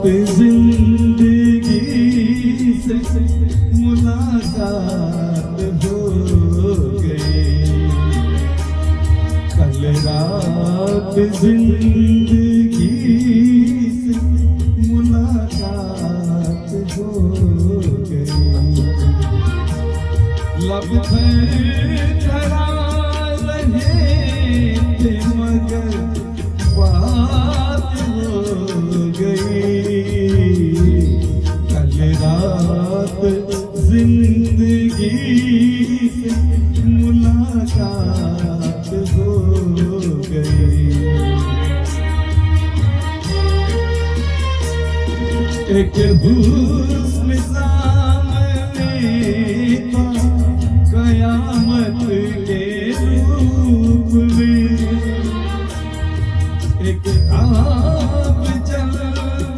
जिंदगी से मुलाकात हो गई, कल रात जिंदगी से मुलाकात हो गई। लब पे धरा रहे थे मगर बात हो गई, कल रात जिंदगी से मुलाकात हो गई। एक हुस्न सामने था कयामत के रूप में, एक आप चल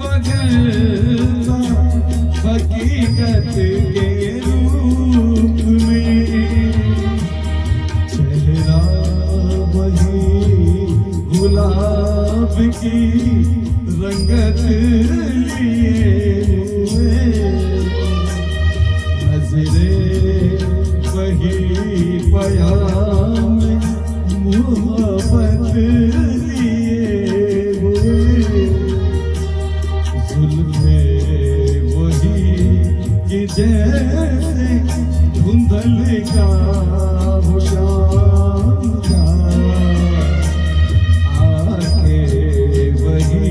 बगलता हकीकत के रूप में, चेहरा वही गुलाब की रंगत लिए हुए, नजरें वही पयाम मोहब्बत लिए हुए, जुल्फ़े वही कि जैसे धुंधल का हो शाम का, आंखें वही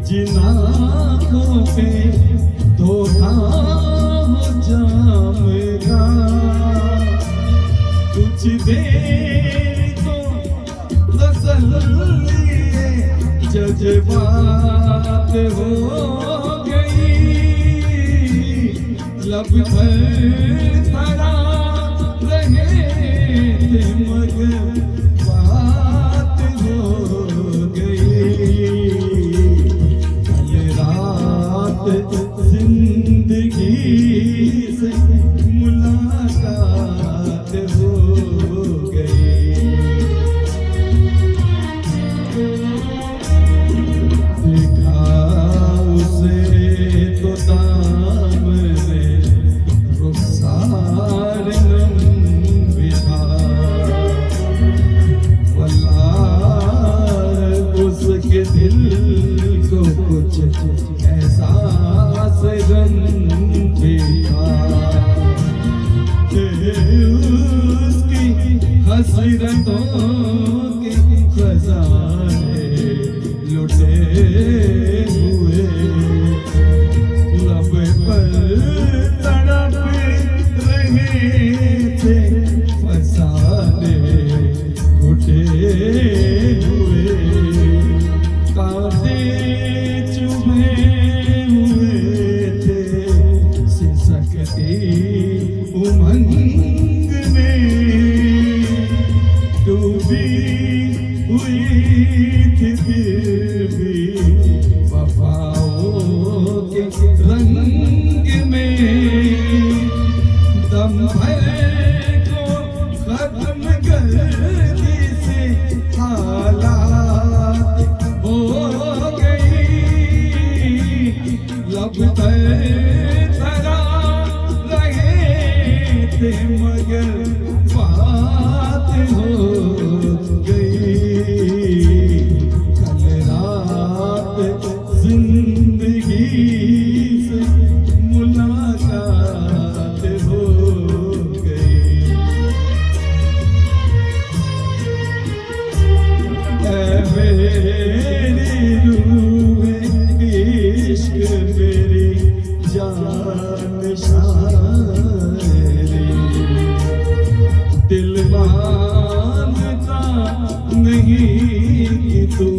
जिन आँखों पे धोखा हो जाम का, कुछ देर तो तसल्ली जज्बात हो गई, लब पर धरा रहे थे मगर बात हो गई, कल रात जिंदगी से मुलाकात हो गई। देखा उसे तो दामने रुखसार लंबी था, वल्लाह उसके दिल को कुछ एहसास गंभीर था, उसकी हसरतों के खजाने लुटे हुए, लब पर तड़प रहे थे फसाने घुटे हुए, कांटे चुभे हुए थे सिसकती उमंग में, डूबी हुई थी फिर भी वफाओं के रंग में, दम भर को खत्म करने से हालात हो गई, लब पर धरा रहे थे मगर बात हो गई, कल रात जिंदगी से मुलाकात हो गई। ऐ मेरी रूह इश्क मेरी जान शायरी, दिल मानता नहीं कि तू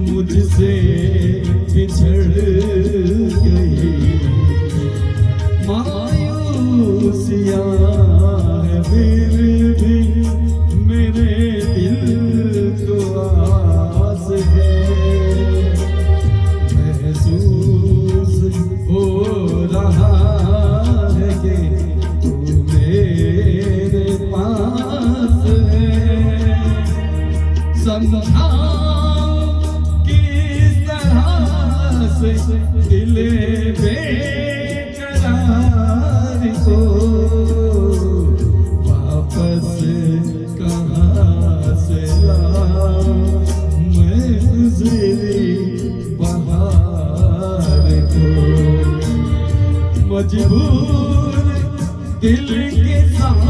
मुझसे बिछड़ गई, मायूसियाँ है फिर भी मेरे दिल को आस है, महसूस हो रहा है कि तू मेरे पास है, समझा किस तरह से दिल बेकरार को वापस कहाँ से लाऊं मैं गुजरी बहार को। मजबूर दिल के साथ